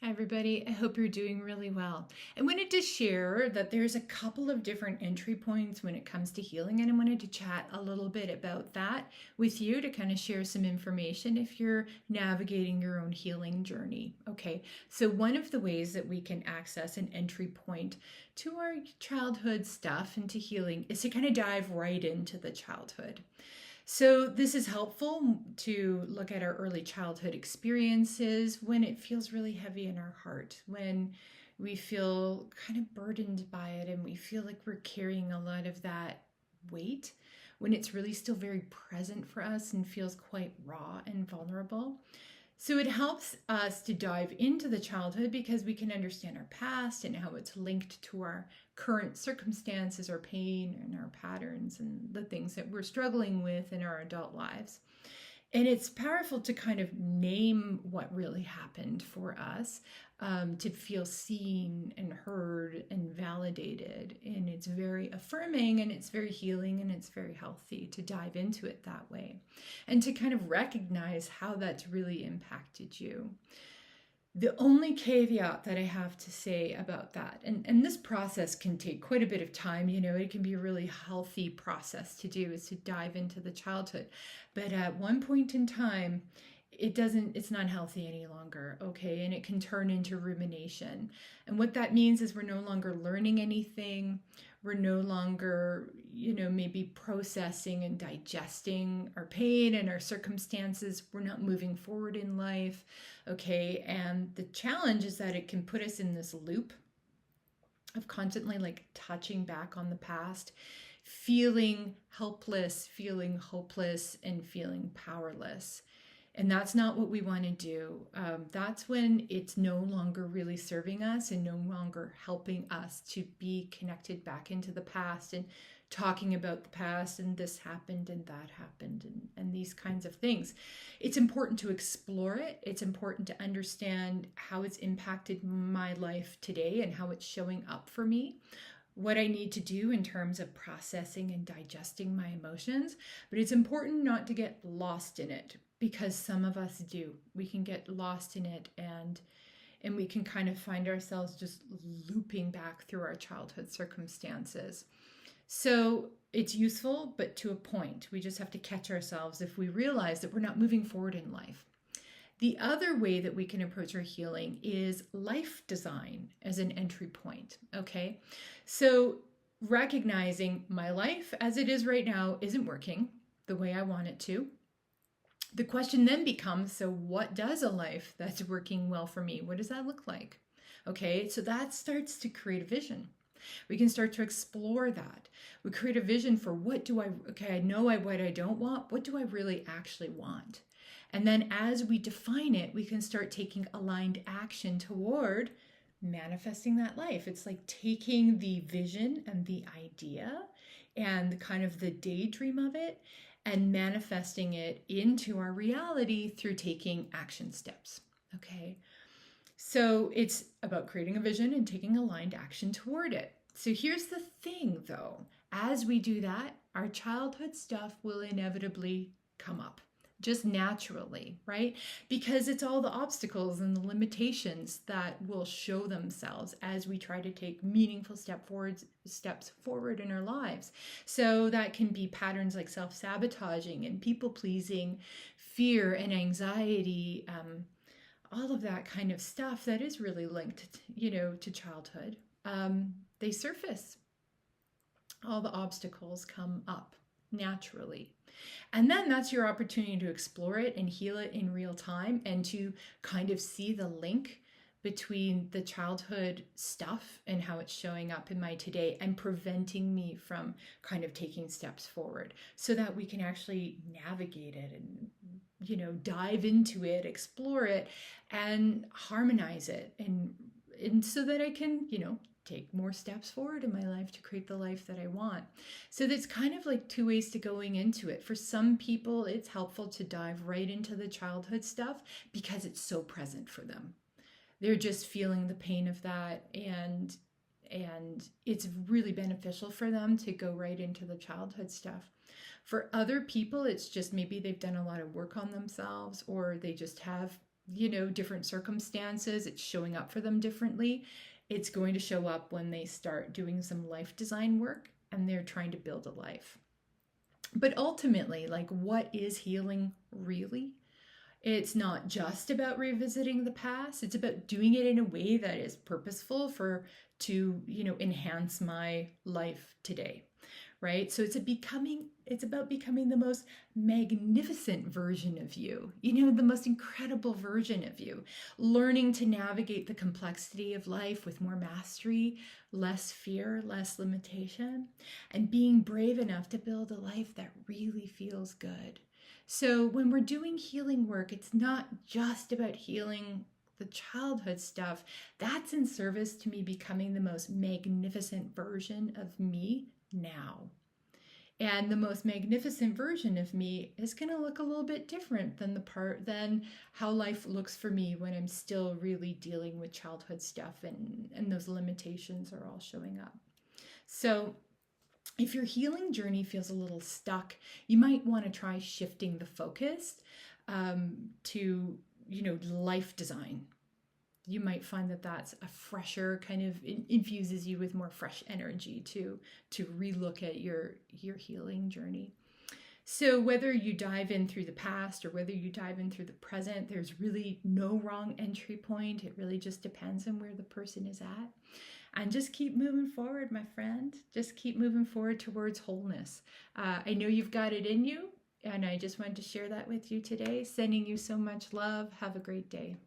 Hi, everybody. I hope you're doing really well. I wanted to share that there's a couple of different entry points when it comes to healing, and I wanted to chat a little bit about that with you to kind of share some information if you're navigating your own healing journey. Okay, so one of the ways that we can access an entry point to our childhood stuff and to healing is to kind of dive right into the childhood. So, this is helpful to look at our early childhood experiences when it feels really heavy in our heart, when we feel kind of burdened by it and we feel like we're carrying a lot of that weight, when it's really still very present for us and feels quite raw and vulnerable. So it helps us to dive into the childhood because we can understand our past and how it's linked to our current circumstances, our pain, and our patterns, and the things that we're struggling with in our adult lives. And it's powerful to kind of name what really happened for us, to feel seen and heard and validated. And it's very affirming and it's very healing and it's very healthy to dive into it that way and to kind of recognize how that's really impacted you. The only caveat that I have to say about that, and this process can take quite a bit of time, it can be a really healthy process to do, is to dive into the childhood. But at one point in time, it's not healthy any longer, okay? And it can turn into rumination. And what that means is we're no longer learning anything. We're no longer, maybe processing and digesting our pain and our circumstances. We're not moving forward in life, okay? And the challenge is that it can put us in this loop of constantly like touching back on the past, feeling helpless, feeling hopeless, and feeling powerless. And that's not what we want to do. That's when it's no longer really serving us and no longer helping us to be connected back into the past and talking about the past and this happened and that happened and these kinds of things. It's important to explore it. It's important to understand how it's impacted my life today and how it's showing up for me, what I need to do in terms of processing and digesting my emotions. But it's important not to get lost in it, because some of us do. We can get lost in it and we can kind of find ourselves just looping back through our childhood circumstances. So it's useful, but to a point. We just have to catch ourselves if we realize that we're not moving forward in life. The other way that we can approach our healing is life design as an entry point, okay? So recognizing my life as it is right now isn't working the way I want it to. The question then becomes, so what does a life that's working well for me, what does that look like? Okay, so that starts to create a vision. We can start to explore that. We create a vision for what I know what I don't want, what do I really actually want? And then as we define it, we can start taking aligned action toward manifesting that life. It's like taking the vision and the idea and kind of the daydream of it and manifesting it into our reality through taking action steps, okay? So it's about creating a vision and taking aligned action toward it. So here's the thing though, as we do that, our childhood stuff will inevitably come up, just naturally, right? Because it's all the obstacles and the limitations that will show themselves as we try to take meaningful steps forward in our lives. So that can be patterns like self-sabotaging and people-pleasing, fear and anxiety, all of that kind of stuff that is really linked, to childhood. They surface. All the obstacles come up naturally. And then that's your opportunity to explore it and heal it in real time and to kind of see the link between the childhood stuff and how it's showing up in my today and preventing me from kind of taking steps forward so that we can actually navigate it and dive into it, explore it, and harmonize it and so that I can, take more steps forward in my life to create the life that I want. So there's kind of like two ways to going into it. For some people, it's helpful to dive right into the childhood stuff because it's so present for them. They're just feeling the pain of that and it's really beneficial for them to go right into the childhood stuff. For other people, it's just maybe they've done a lot of work on themselves or they just have different circumstances. It's showing up for them differently. It's going to show up when they start doing some life design work and they're trying to build a life. But ultimately, like, what is healing really? It's not just about revisiting the past. It's about doing it in a way that is purposeful to enhance my life today. Right? So it's about becoming the most magnificent version of you, the most incredible version of you, learning to navigate the complexity of life with more mastery, less fear, less limitation, and being brave enough to build a life that really feels good. So when we're doing healing work, it's not just about healing the childhood stuff. That's in service to me becoming the most magnificent version of me now. And the most magnificent version of me is going to look a little bit different than how life looks for me when I'm still really dealing with childhood stuff and those limitations are all showing up. So if your healing journey feels a little stuck, you might want to try shifting the focus to life design. You might find that that's a fresher kind of infuses you with more fresh energy to relook at your healing journey. So whether you dive in through the past or whether you dive in through the present, there's really no wrong entry point. It really just depends on where the person is at. And just keep moving forward, my friend. Just keep moving forward towards wholeness. I know you've got it in you, and I just wanted to share that with you today. Sending you so much love. Have a great day.